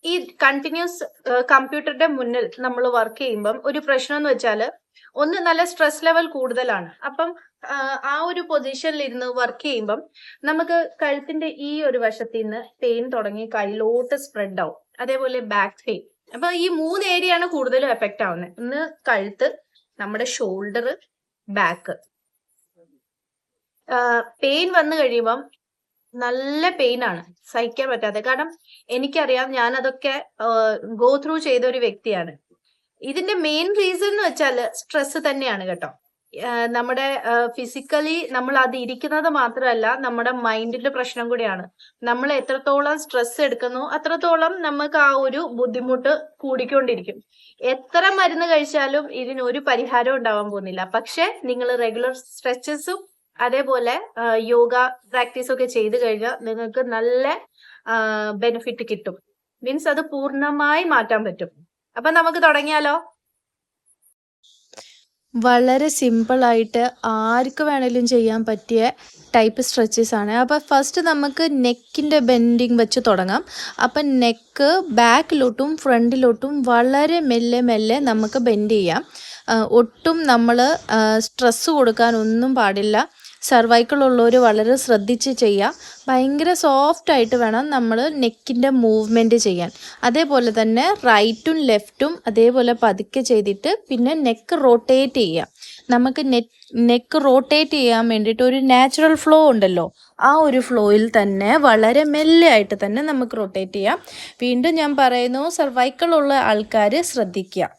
ഈ കണ്ടിന്യൂസ് കമ്പ്യൂട്ടറിന്റെ മുന്നിൽ നമ്മൾ വർക്ക് ചെയ്യുമ്പം ഒരു പ്രശ്നം എന്ന് വെച്ചാൽ ഒന്ന് നല്ല സ്ട്രെസ് ലെവൽ കൂടുതലാണ്. അപ്പം ആ ഒരു പൊസിഷനിൽ ഇരുന്ന് വർക്ക് ചെയ്യുമ്പം നമുക്ക് കഴുത്തിന്റെ ഈ ഒരു വശത്ത് നിന്ന് പെയിൻ തുടങ്ങി കയ്യിലോട്ട് സ്പ്രെഡ് ആവും. അതേപോലെ ബാക്ക് പെയിൻ. അപ്പൊ ഈ 3 ഏരിയയാണ് കൂടുതലും എഫക്റ്റ് ആവുന്നത്. ഒന്ന് കഴുത്ത്, നമ്മുടെ ഷോൾഡർ, ബാക്ക്. പെയിൻ വന്നു കഴിയുമ്പം നല്ല പെയിൻ ആണ്, സഹിക്കാൻ പറ്റാതെ. കാരണം എനിക്കറിയാം, ഞാൻ അതൊക്കെ ഗോ ത്രൂ ചെയ്ത ഒരു വ്യക്തിയാണ്. ഇതിന്റെ മെയിൻ റീസൺ എന്ന് വെച്ചാൽ സ്ട്രെസ് തന്നെയാണ് കേട്ടോ. നമ്മുടെ ഫിസിക്കലി നമ്മൾ അത് ഇരിക്കുന്നത് മാത്രമല്ല, നമ്മുടെ മൈൻഡിന്റെ പ്രശ്നം കൂടിയാണ്. നമ്മൾ എത്രത്തോളം സ്ട്രെസ് എടുക്കുന്നു അത്രത്തോളം നമുക്ക് ആ ഒരു ബുദ്ധിമുട്ട് കൂടിക്കൊണ്ടിരിക്കും. എത്ര മരുന്ന് കഴിച്ചാലും ഇതിന് ഒരു പരിഹാരം ഉണ്ടാവാൻ പോകുന്നില്ല. പക്ഷെ നിങ്ങൾ റെഗുലർ സ്ട്രെച്ചസും അതേപോലെ യോഗ പ്രാക്ടീസ് ഒക്കെ ചെയ്തു കഴിഞ്ഞാൽ നിങ്ങൾക്ക് നല്ല ബെനിഫിറ്റ് കിട്ടും. മീൻസ് അത് പൂർണ്ണമായി മാറ്റാൻ പറ്റും. അപ്പൊ നമുക്ക് തുടങ്ങിയാലോ? വളരെ സിമ്പിളായിട്ട് ആർക്ക് വേണേലും ചെയ്യാൻ പറ്റിയ ടൈപ്പ് സ്ട്രെച്ചസ് ആണ്. അപ്പോൾ ഫസ്റ്റ് നമുക്ക് നെക്കിൻ്റെ ബെൻഡിങ് വെച്ച് തുടങ്ങാം. അപ്പം നെക്ക് ബാക്കിലോട്ടും ഫ്രണ്ടിലോട്ടും വളരെ മെല്ലെ മെല്ലെ നമുക്ക് ബെൻഡ് ചെയ്യാം. ഒട്ടും നമ്മൾ സ്ട്രെസ്സ് കൊടുക്കാനൊന്നും പാടില്ല. സർവൈക്കൽ ഉള്ളവർ വളരെ ശ്രദ്ധിച്ച് ചെയ്യുക. ഭയങ്കര സോഫ്റ്റായിട്ട് വേണം നമ്മൾ നെക്കിൻ്റെ മൂവ്മെൻറ്റ് ചെയ്യാൻ. അതേപോലെ തന്നെ റൈറ്റും ലെഫ്റ്റും അതേപോലെ പതുക്കെ ചെയ്തിട്ട് പിന്നെ നെക്ക് റൊട്ടേറ്റ് ചെയ്യുക. നമുക്ക് നെക്ക് റൊട്ടേറ്റ് ചെയ്യാൻ വേണ്ടിയിട്ട് ഒരു നാച്ചുറൽ ഫ്ലോ ഉണ്ടല്ലോ, ആ ഒരു ഫ്ലോയിൽ തന്നെ വളരെ മെല്ലെ ആയിട്ട് തന്നെ നമുക്ക് റൊട്ടേറ്റ് ചെയ്യാം. വീണ്ടും ഞാൻ പറയുന്നു, സർവൈക്കൽ ഉള്ള ആൾക്കാർ ശ്രദ്ധിക്കുക.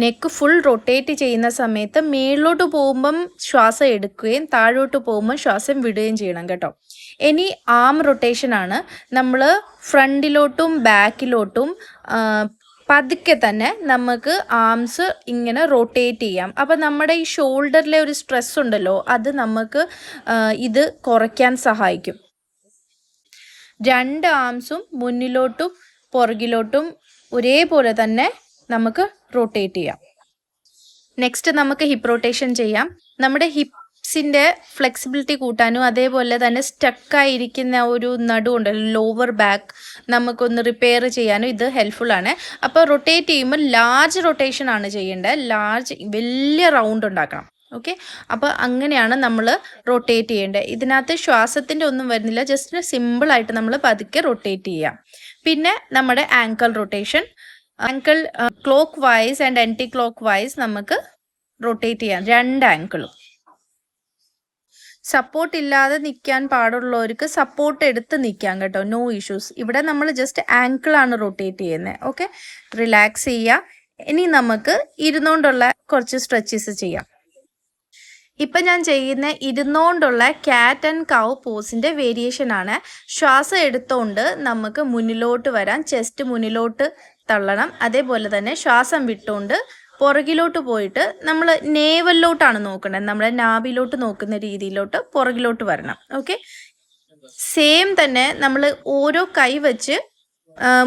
നെക്ക് ഫുൾ റൊട്ടേറ്റ് ചെയ്യുന്ന സമയത്ത് മേളിലോട്ട് പോകുമ്പം ശ്വാസം എടുക്കുകയും താഴോട്ട് പോകുമ്പോൾ ശ്വാസം വിടുകയും ചെയ്യണം കേട്ടോ. ഇനി ആം റൊട്ടേഷൻ ആണ്. നമ്മൾ ഫ്രണ്ടിലോട്ടും ബാക്കിലോട്ടും പതുക്കെ തന്നെ നമുക്ക് ആംസ് ഇങ്ങനെ റൊട്ടേറ്റ് ചെയ്യാം. അപ്പം നമ്മുടെ ഈ ഷോൾഡറിലെ ഒരു സ്ട്രെസ് ഉണ്ടല്ലോ, അത് നമുക്ക് ഇത് കുറയ്ക്കാൻ സഹായിക്കും. 2 ആംസും മുന്നിലോട്ടും പുറകിലോട്ടും ഒരേപോലെ തന്നെ നമുക്ക് റൊട്ടേറ്റ് ചെയ്യാം. നെക്സ്റ്റ് നമുക്ക് ഹിപ്പ് റൊട്ടേഷൻ ചെയ്യാം. നമ്മുടെ ഹിപ്സിൻ്റെ ഫ്ലെക്സിബിലിറ്റി കൂട്ടാനും അതേപോലെ തന്നെ സ്റ്റക്കായിരിക്കുന്ന ഒരു നടുവുണ്ടല്ലോ, ലോവർ ബാക്ക്, നമുക്കൊന്ന് റിപ്പയർ ചെയ്യാനും ഇത് ഹെൽപ്ഫുള്ളാണ്. അപ്പോൾ റൊട്ടേറ്റ് ചെയ്യുമ്പോൾ ലാർജ് റൊട്ടേഷൻ ആണ് ചെയ്യേണ്ടത്. വലിയ റൗണ്ട് ഉണ്ടാക്കണം. ഓക്കെ, അപ്പോൾ അങ്ങനെയാണ് നമ്മൾ റൊട്ടേറ്റ് ചെയ്യേണ്ടത്. ഇതിനകത്ത് ശ്വാസത്തിൻ്റെ ഒന്നും വരുന്നില്ല, ജസ്റ്റ് സിമ്പിളായിട്ട് നമ്മൾ പതുക്കെ റൊട്ടേറ്റ് ചെയ്യാം. പിന്നെ നമ്മുടെ angle rotation. Angle clockwise and anticlockwise നമുക്ക് റൊട്ടേറ്റ് ചെയ്യാം. 2 ആങ്കിളും. സപ്പോർട്ട് ഇല്ലാതെ നിൽക്കാൻ പാടുള്ളവർക്ക് സപ്പോർട്ട് എടുത്ത് നിൽക്കാം കേട്ടോ, നോ ഇഷ്യൂസ്. ഇവിടെ നമ്മൾ ജസ്റ്റ് ആങ്കിളാണ് റൊട്ടേറ്റ് ചെയ്യുന്നത്. ഓക്കെ, റിലാക്സ് ചെയ്യുക. ഇനി നമുക്ക് ഇരുന്നുകൊണ്ടുള്ള കുറച്ച് സ്ട്രെച്ചസ് ചെയ്യാം. ഇപ്പം ഞാൻ ചെയ്യുന്ന ഇരുന്നുകൊണ്ടുള്ള ക്യാറ്റ് ആൻഡ് കൗ പോസിൻ്റെ വേരിയേഷൻ ആണ്. ശ്വാസം എടുത്തുകൊണ്ട് നമുക്ക് മുന്നിലോട്ട് വരാം, ചെസ്റ്റ് മുന്നിലോട്ട് തള്ളണം. അതേപോലെ തന്നെ ശ്വാസം വിട്ടുകൊണ്ട് പുറകിലോട്ട് പോയിട്ട് നമ്മൾ നേവലിലോട്ടാണ് നോക്കേണ്ടത്. നമ്മുടെ നാഭിലോട്ട് നോക്കുന്ന രീതിയിലോട്ട് പുറകിലോട്ട് വരണം. ഓക്കെ, സെയിം തന്നെ നമ്മൾ ഓരോ കൈ വെച്ച്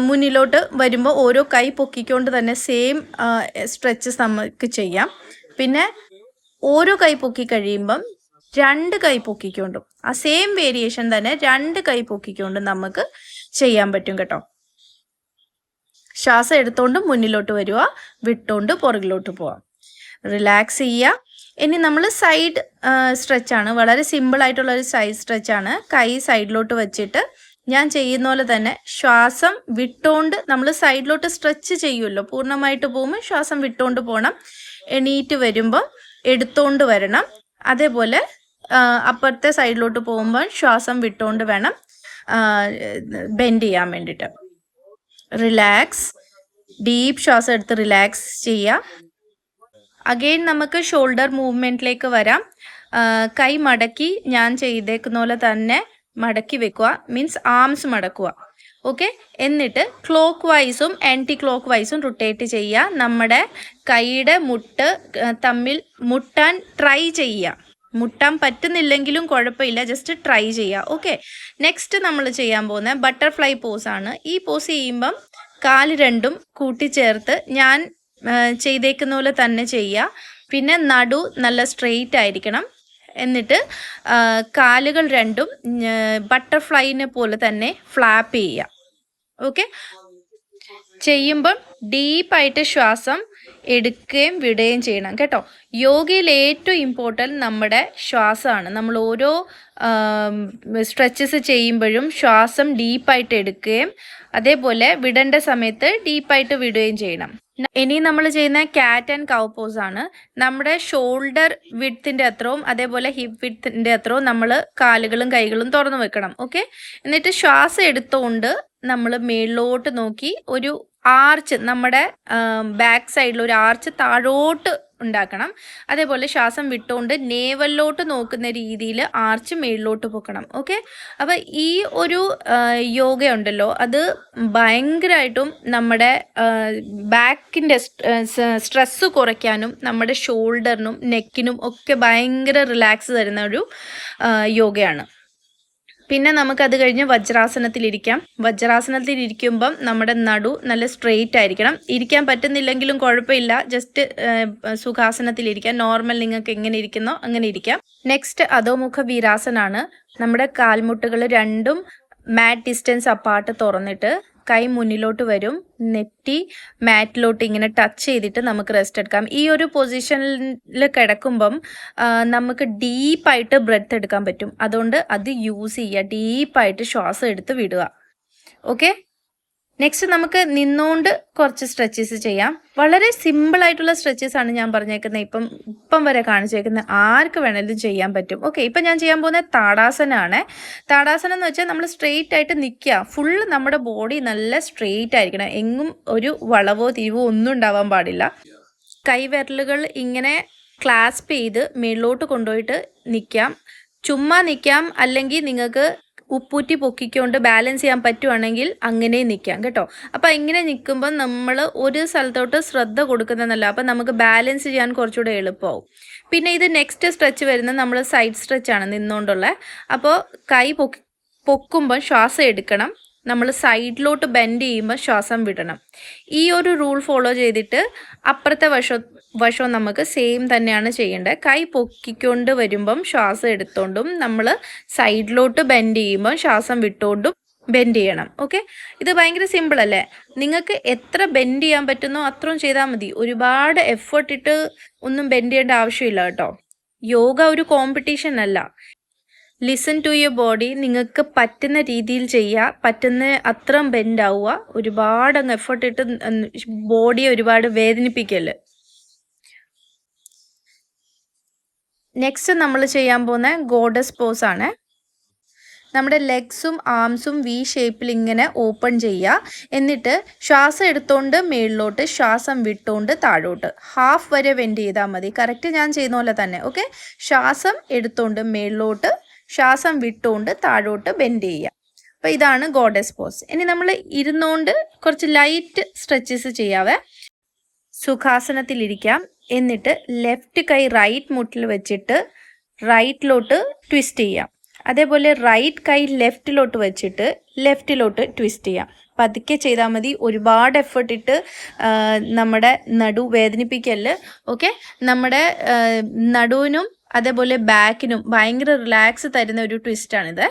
മുന്നിലോട്ട് വരുമ്പോൾ ഓരോ കൈ പൊക്കിക്കൊണ്ട് തന്നെ സെയിം സ്ട്രെച്ചസ് നമുക്ക് ചെയ്യാം. പിന്നെ ഓരോ കൈ പൊക്കി കഴിയുമ്പം 2 കൈ പൊക്കിക്കൊണ്ടും ആ സെയിം വേരിയേഷൻ തന്നെ 2 കൈ പൊക്കിക്കൊണ്ടും നമുക്ക് ചെയ്യാൻ പറ്റും കേട്ടോ. ശ്വാസം എടുത്തുകൊണ്ട് മുന്നിലോട്ട് വരിക, വിട്ടുകൊണ്ട് പുറകിലോട്ട് പോവാം. റിലാക്സ് ചെയ്യുക. ഇനി നമ്മൾ സൈഡ് സ്ട്രെച്ചാണ്, വളരെ സിമ്പിളായിട്ടുള്ളൊരു സൈഡ് സ്ട്രെച്ചാണ്. കൈ സൈഡിലോട്ട് വെച്ചിട്ട് ഞാൻ ചെയ്യുന്ന പോലെ തന്നെ ശ്വാസം വിട്ടുകൊണ്ട് നമ്മൾ സൈഡിലോട്ട് സ്ട്രെച്ച് ചെയ്യുമല്ലോ, പൂർണ്ണമായിട്ട് പോകുമ്പോൾ ശ്വാസം വിട്ടുകൊണ്ട് പോകണം. എണീറ്റ് വരുമ്പോൾ എടുത്തുകൊണ്ട് വരണം. അതേപോലെ അപ്പുറത്തെ സൈഡിലോട്ട് പോകുമ്പോൾ ശ്വാസം വിട്ടുകൊണ്ട് വേണം ബെൻഡ് ചെയ്യാൻ വേണ്ടിയിട്ട്. റിലാക്സ്, ഡീപ്പ് ശ്വാസം എടുത്ത് റിലാക്സ് ചെയ്യുക. അഗെയിൻ നമുക്ക് ഷോൾഡർ മൂവ്മെൻറ്റിലേക്ക് വരാം. കൈ മടക്കി ഞാൻ ചെയ്തേക്കുന്ന പോലെ തന്നെ മടക്കി വെക്കുക, മീൻസ് ആംസ് മടക്കുക. ഓക്കെ, എന്നിട്ട് ക്ലോക്ക് വൈസും ആൻറ്റി ക്ലോക്ക് വൈസും റൊട്ടേറ്റ് ചെയ്യുക. നമ്മുടെ കൈയുടെ മുട്ട് തമ്മിൽ മുട്ടാൻ ട്രൈ ചെയ്യുക. മുട്ടാൻ പറ്റുന്നില്ലെങ്കിലും കുഴപ്പമില്ല, ജസ്റ്റ് ട്രൈ ചെയ്യുക. ഓക്കെ, നെക്സ്റ്റ് നമ്മൾ ചെയ്യാൻ പോകുന്ന ബട്ടർഫ്ലൈ പോസാണ്. ഈ പോസ് ചെയ്യുമ്പം കാല് രണ്ടും കൂട്ടിച്ചേർത്ത് ഞാൻ ചെയ്തേക്കുന്ന പോലെ തന്നെ ചെയ്യുക. പിന്നെ നടു നല്ല സ്ട്രെയിറ്റ് ആയിരിക്കണം. എന്നിട്ട് കാലുകൾ രണ്ടും ബട്ടർഫ്ലൈനെ പോലെ തന്നെ ഫ്ലാപ്പ് ചെയ്യുക. ഓക്കെ, ചെയ്യുമ്പം ഡീപ്പായിട്ട് ശ്വാസം എടുക്കുകയും വിടുകയും ചെയ്യണം കേട്ടോ. യോഗയിൽ ഏറ്റവും ഇമ്പോർട്ടൻറ്റ് നമ്മുടെ ശ്വാസമാണ്. നമ്മൾ ഓരോ സ്ട്രെച്ചസ് ചെയ്യുമ്പോഴും ശ്വാസം ഡീപ്പായിട്ട് എടുക്കുകയും അതേപോലെ വിടേണ്ട സമയത്ത് ഡീപ്പായിട്ട് വിടുകയും ചെയ്യണം. ഇനി നമ്മൾ ചെയ്യുന്ന കാറ്റ് ആൻഡ് കൗ പോസ് ആണ്. നമ്മുടെ ഷോൾഡർ വിഡ്ത്തിൻ്റെ അത്രയും അതേപോലെ ഹിപ്പ് വിഡ്ത്തിൻ്റെ അത്രയും നമ്മൾ കാലുകളും കൈകളും തുറന്നു വെക്കണം. ഓക്കെ, എന്നിട്ട് ശ്വാസം എടുത്തുകൊണ്ട് നമ്മൾ മേളിലോട്ട് നോക്കി ഒരു ആർച്ച്, നമ്മുടെ ബാക്ക് സൈഡിൽ ഒരു ആർച്ച് താഴോട്ട് ഉണ്ടാക്കണം. അതേപോലെ ശ്വാസം വിട്ടുകൊണ്ട് നേവലിലോട്ട് നോക്കുന്ന രീതിയിൽ ആർച്ച് മേളിലോട്ട് പൊക്കണം. ഓക്കെ, അപ്പോൾ ഈ ഒരു യോഗ ഉണ്ടല്ലോ, അത് ഭയങ്കരമായിട്ടും നമ്മുടെ ബാക്കിൻ്റെ സ്ട്രെസ്സ് കുറയ്ക്കാനും നമ്മുടെ ഷോൾഡറിനും നെക്കിനും ഒക്കെ ഭയങ്കര റിലാക്സ് തരുന്ന ഒരു യോഗയാണ്. പിന്നെ നമുക്കത് കഴിഞ്ഞ് വജ്രാസനത്തിലിരിക്കാം. വജ്രാസനത്തിലിരിക്കുമ്പം നമ്മുടെ നടു നല്ല സ്ട്രെയിറ്റ് ആയിരിക്കണം. ഇരിക്കാൻ പറ്റുന്നില്ലെങ്കിലും കുഴപ്പമില്ല, ജസ്റ്റ് സുഖാസനത്തിലിരിക്കാം. നോർമൽ നിങ്ങൾക്ക് എങ്ങനെ ഇരിക്കുന്നോ അങ്ങനെ ഇരിക്കാം. നെക്സ്റ്റ് അധോമുഖ വീരാസനാണ്. നമ്മുടെ കാൽമുട്ടുകൾ രണ്ടും മാറ്റ് ഡിസ്റ്റൻസ് അപ്പാർട്ട് തുറന്നിട്ട് കൈ മുന്നിലോട്ട് വരും, നെറ്റി മാറ്റിലോട്ട് ഇങ്ങനെ ടച്ച് ചെയ്തിട്ട് നമുക്ക് റെസ്റ്റ് എടുക്കാം. ഈ ഒരു പൊസിഷനിൽ കിടക്കുമ്പം നമുക്ക് ഡീപ്പായിട്ട് ബ്രെത്ത് എടുക്കാൻ പറ്റും. അതുകൊണ്ട് അത് യൂസ് ചെയ്യുക, ഡീപ്പായിട്ട് ശ്വാസം എടുത്ത് വിടുക. ഓക്കെ, നെക്സ്റ്റ് നമുക്ക് നിന്നുകൊണ്ട് കുറച്ച് സ്ട്രെച്ചസ് ചെയ്യാം. വളരെ സിമ്പിളായിട്ടുള്ള സ്ട്രെച്ചസ് ആണ് ഞാൻ പറഞ്ഞേക്കുന്നത്. ഇപ്പം വരെ കാണിച്ചേക്കുന്നത് ആർക്ക് വേണമെങ്കിലും ചെയ്യാൻ പറ്റും. ഓക്കെ, ഇപ്പം ഞാൻ ചെയ്യാൻ പോകുന്ന താടാസനമാണ്. താടാസനം എന്ന് വെച്ചാൽ നമ്മൾ സ്ട്രെയിറ്റ് ആയിട്ട് നിൽക്കുക. ഫുള്ള് നമ്മുടെ ബോഡി നല്ല സ്ട്രെയിറ്റ് ആയിരിക്കണം. എങ്ങും ഒരു വളവോ തിരിവോ ഒന്നും ഉണ്ടാവാൻ പാടില്ല. കൈവിരലുകൾ ഇങ്ങനെ ക്ലാസ്പ് ചെയ്ത് മേളിലോട്ട് കൊണ്ടുപോയിട്ട് നിൽക്കാം. ചുമ്മാ നിൽക്കാം, അല്ലെങ്കിൽ നിങ്ങൾക്ക് ഉപ്പൂറ്റി പൊക്കിക്കൊണ്ട് ബാലൻസ് ചെയ്യാൻ പറ്റുവാണെങ്കിൽ അങ്ങനെ നിൽക്കാം കേട്ടോ. അപ്പോൾ ഇങ്ങനെ നിൽക്കുമ്പോൾ നമ്മൾ ഒരു സ്ഥലത്തോട്ട് ശ്രദ്ധ കൊടുക്കുന്നതല്ല, അപ്പോൾ നമുക്ക് ബാലൻസ് ചെയ്യാൻ കുറച്ചുകൂടെ എളുപ്പമാവും. പിന്നെ ഇത് നെക്സ്റ്റ് സ്ട്രെച്ച് വരുന്നത് നമ്മൾ സൈഡ് സ്ട്രെച്ചാണ് നിന്നുകൊണ്ടുള്ള. അപ്പോൾ കൈ പൊക്കുമ്പോൾ ശ്വാസം എടുക്കണം, നമ്മൾ സൈഡിലോട്ട് ബെൻഡ് ചെയ്യുമ്പോൾ ശ്വാസം വിടണം. ഈ ഒരു റൂൾ ഫോളോ ചെയ്തിട്ട് അപ്പുറത്തെ വശവും നമുക്ക് സെയിം തന്നെയാണ് ചെയ്യേണ്ടത്. കൈ പൊക്കിക്കൊണ്ട് വരുമ്പം ശ്വാസം എടുത്തോണ്ടും നമ്മൾ സൈഡിലോട്ട് ബെൻഡ് ചെയ്യുമ്പോൾ ശ്വാസം വിട്ടുകൊണ്ടും ബെൻഡ് ചെയ്യണം. ഓക്കെ, ഇത് ഭയങ്കര സിമ്പിൾ അല്ലേ? നിങ്ങൾക്ക് എത്ര ബെൻഡ് ചെയ്യാൻ പറ്റുന്നോ അത്രയും ചെയ്താൽ മതി. ഒരുപാട് എഫേർട്ട് ഇട്ട് ഒന്നും ബെൻഡ് ചെയ്യേണ്ട ആവശ്യമില്ല കേട്ടോ. യോഗ ഒരു കോമ്പറ്റീഷൻ അല്ല. Listen to your body. നിങ്ങൾക്ക് പറ്റുന്ന രീതിയിൽ ചെയ്യുക, പറ്റുന്ന അത്രയും ബെൻഡ് ആവുക. ഒരുപാട് അങ്ങ് എഫേർട്ട് ഇട്ട് ബോഡിയെ ഒരുപാട് വേദനിപ്പിക്കല്. നെക്സ്റ്റ് നമ്മൾ ചെയ്യാൻ പോകുന്ന ഗോഡസ് പോസ് ആണ്. നമ്മുടെ ലെഗ്സും ആംസും വി ഷേപ്പിൽ ഇങ്ങനെ ഓപ്പൺ ചെയ്യുക. എന്നിട്ട് ശ്വാസം എടുത്തുകൊണ്ട് മേളിലോട്ട്, ശ്വാസം വിട്ടുകൊണ്ട് താഴോട്ട്. ഹാഫ് വരെ വെൻഡ് ചെയ്താൽ മതി. കറക്റ്റ് ഞാൻ ചെയ്യുന്ന പോലെ തന്നെ. ഓക്കെ, ശ്വാസം എടുത്തുകൊണ്ട് മേളിലോട്ട്, ശ്വാസം വിട്ടുകൊണ്ട് താഴോട്ട് ബെൻഡ് ചെയ്യുക. അപ്പോൾ ഇതാണ് ഗോഡസ് പോസ്. ഇനി നമ്മൾ ഇരുന്നുകൊണ്ട് കുറച്ച് ലൈറ്റ് സ്ട്രെച്ചസ് ചെയ്യാവേ. സുഖാസനത്തിലിരിക്കാം. എന്നിട്ട് ലെഫ്റ്റ് കൈ റൈറ്റ് മുട്ടിൽ വെച്ചിട്ട് റൈറ്റിലോട്ട് ട്വിസ്റ്റ് ചെയ്യാം. അതേപോലെ റൈറ്റ് കൈ ലെഫ്റ്റിലോട്ട് വെച്ചിട്ട് ലെഫ്റ്റിലോട്ട് ട്വിസ്റ്റ് ചെയ്യാം. പതുക്കെ ചെയ്താൽ മതി. ഒരുപാട് എഫേർട്ട് ഇട്ട് നമ്മുടെ നടു വേദനിപ്പിക്കല്. ഓക്കെ, നമ്മുടെ നടുവിനും അതേപോലെ ബാക്കിനും ഭയങ്കര റിലാക്സ് തരുന്ന ഒരു ട്വിസ്റ്റാണിത്.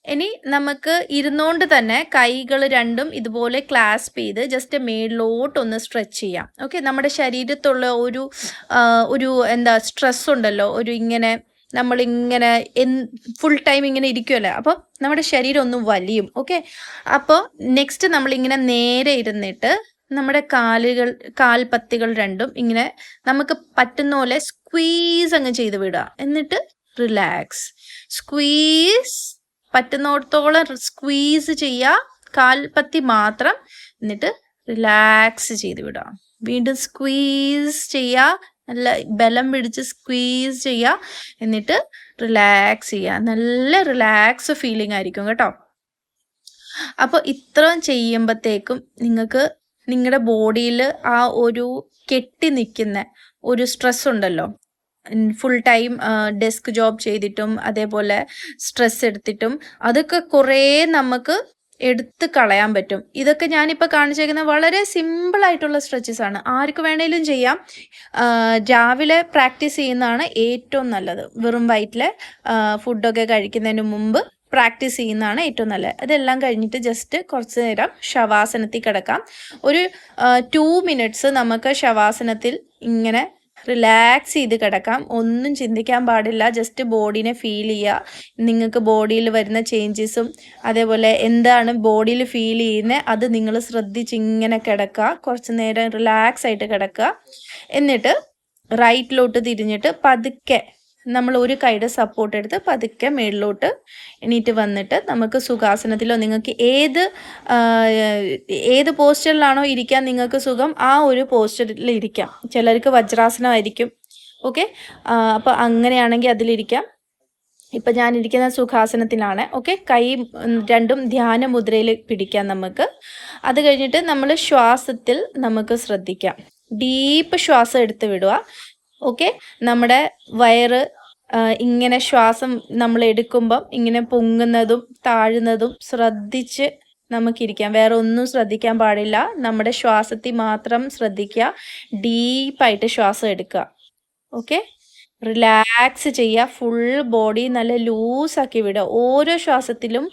ഇനി നമുക്ക് ഇരുന്നുകൊണ്ട് തന്നെ കൈകൾ രണ്ടും ഇതുപോലെ ക്ലാസ്പ് ചെയ്ത് ജസ്റ്റ് മേളിലോട്ടൊന്ന് സ്ട്രെച്ച് ചെയ്യാം. ഓക്കെ, നമ്മുടെ ശരീരത്തുള്ള ഒരു എന്താ സ്ട്രെസ് ഉണ്ടല്ലോ, ഒരു ഇങ്ങനെ നമ്മളിങ്ങനെ ഫുൾ ടൈം ഇങ്ങനെ ഇരിക്കുമല്ലോ, അപ്പോൾ നമ്മുടെ ശരീരം ഒന്ന് വലിയും. ഓക്കെ, അപ്പോൾ നെക്സ്റ്റ് നമ്മളിങ്ങനെ നേരെ ഇരുന്നിട്ട് നമ്മുടെ കാൽപത്തികൾ രണ്ടും ഇങ്ങനെ നമുക്ക് പറ്റുന്ന പോലെ സ്ക്വീസ് അങ്ങ് ചെയ്ത് വിടുക. എന്നിട്ട് റിലാക്സ്, സ്ക്വീസ്, പറ്റുന്നിടത്തോളം സ്ക്വീസ് ചെയ്യുക, കാൽപത്തി മാത്രം. എന്നിട്ട് റിലാക്സ് ചെയ്ത് വിടുക. വീണ്ടും സ്ക്വീസ് ചെയ്യുക, നല്ല ബലം പിടിച്ച് സ്ക്വീസ് ചെയ്യുക. എന്നിട്ട് റിലാക്സ് ചെയ്യുക. നല്ല റിലാക്സ് ഫീലിംഗ് ആയിരിക്കും കേട്ടോ. അപ്പോൾ ഇത്രയും ചെയ്യുമ്പോഴത്തേക്കും നിങ്ങൾക്ക് നിങ്ങളുടെ ബോഡിയിൽ ആ ഒരു കെട്ടി നിൽക്കുന്ന ഒരു സ്ട്രെസ് ഉണ്ടല്ലോ, ഫുൾ ടൈം ഡെസ്ക് ജോബ് ചെയ്തിട്ടും അതേപോലെ സ്ട്രെസ് എടുത്തിട്ടും അതൊക്കെ കുറേ നമുക്ക് എടുത്ത് കളയാൻ പറ്റും. ഇതൊക്കെ ഞാനിപ്പോൾ കാണിച്ചേക്കുന്ന വളരെ സിമ്പിളായിട്ടുള്ള സ്ട്രെച്ചസ് ആണ്. ആർക്ക് വേണേലും ചെയ്യാം. രാവിലെ പ്രാക്ടീസ് ചെയ്യുന്നതാണ് ഏറ്റവും നല്ലത്. വെറും വയറ്റിൽ ഫുഡൊക്കെ കഴിക്കുന്നതിന് മുമ്പ് പ്രാക്ടീസ് ചെയ്യുന്നതാണ് ഏറ്റവും നല്ലത്. ഇതെല്ലാം കഴിഞ്ഞിട്ട് ജസ്റ്റ് കുറച്ച് നേരം ശവാസനത്തിൽ കിടക്കാം. ഒരു 2 മിനിറ്റ്സ് നമുക്ക് ശവാസനത്തിൽ ഇങ്ങനെ റിലാക്സ് ചെയ്ത് കിടക്കാം. ഒന്നും ചിന്തിക്കാൻ പാടില്ല. ജസ്റ്റ് ബോഡീനെ ഫീൽ ചെയ്യുക. നിങ്ങൾക്ക് ബോഡിയിൽ വരുന്ന ചേഞ്ചസും അതേപോലെ എന്താണ് ബോഡിയിൽ ഫീൽ ചെയ്യുന്നത് അത് നിങ്ങൾ ശ്രദ്ധിച്ച് ഇങ്ങനെ കിടക്കുക. കുറച്ച് നേരം റിലാക്സ് ആയിട്ട് കിടക്കുക. എന്നിട്ട് റൈറ്റിലോട്ട് തിരിഞ്ഞിട്ട് പതുക്കെ നമ്മൾ ഒരു കൈയുടെ സപ്പോർട്ട് എടുത്ത് പതുക്കെ മേളിലോട്ട് എണീറ്റ് വന്നിട്ട് നമുക്ക് സുഖാസനത്തിലോ നിങ്ങൾക്ക് ഏത് പോസ്റ്ററിലാണോ ഇരിക്കാൻ നിങ്ങൾക്ക് സുഖം ആ ഒരു പോസ്റ്ററിൽ ഇരിക്കാം. ചിലർക്ക് വജ്രാസനമായിരിക്കും. ഓക്കെ, അപ്പോൾ അങ്ങനെയാണെങ്കിൽ അതിലിരിക്കാം. ഇപ്പം ഞാനിരിക്കുന്ന സുഖാസനത്തിലാണ്. ഓക്കെ, കൈ രണ്ടും ധ്യാന മുദ്രയിൽ പിടിക്കാം നമുക്ക്. അത് കഴിഞ്ഞിട്ട് നമ്മൾ ശ്വാസത്തിൽ നമുക്ക് ശ്രദ്ധിക്കാം. ഡീപ്പ് ശ്വാസം എടുത്ത് വിടുക. ഓക്കെ, നമ്മുടെ വയറ് ഇങ്ങനെ ശ്വാസം നമ്മൾ എടുക്കുമ്പം ഇങ്ങനെ പൊങ്ങുന്നതും താഴുന്നതും ശ്രദ്ധിച്ച് നമുക്കിരിക്കാം. വേറെ ഒന്നും ശ്രദ്ധിക്കാൻ പാടില്ല. നമ്മുടെ ശ്വാസത്തിൽ മാത്രം ശ്രദ്ധിക്കുക. ഡീപ്പായിട്ട് ശ്വാസം എടുക്കുക. ഓക്കെ, റിലാക്സ് ചെയ്യുക. ഫുൾ ബോഡി നല്ല ലൂസാക്കി വിടുക. ഓരോ ശ്വാസത്തിലും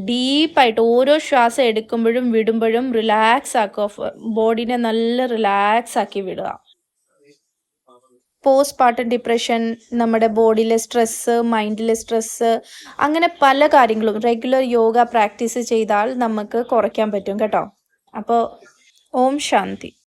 ഡീപ്പായിട്ട് ഓരോ ശ്വാസം എടുക്കുമ്പോഴും വിടുമ്പോഴും റിലാക്സ് ആക്കുക. ബോഡീനെ നല്ല റിലാക്സ് ആക്കി വിടുക. പോസ്റ്റ് പാർട്ടം ഡിപ്രഷൻ, നമ്മുടെ ബോഡിയിലെ സ്ട്രെസ്സ്, മൈൻഡിലെ സ്ട്രെസ്സ്, അങ്ങനെ പല കാര്യങ്ങളും റെഗുലർ യോഗ പ്രാക്ടീസ് ചെയ്താൽ നമുക്ക് കുറയ്ക്കാൻ പറ്റും കേട്ടോ. അപ്പോൾ ഓം ശാന്തി.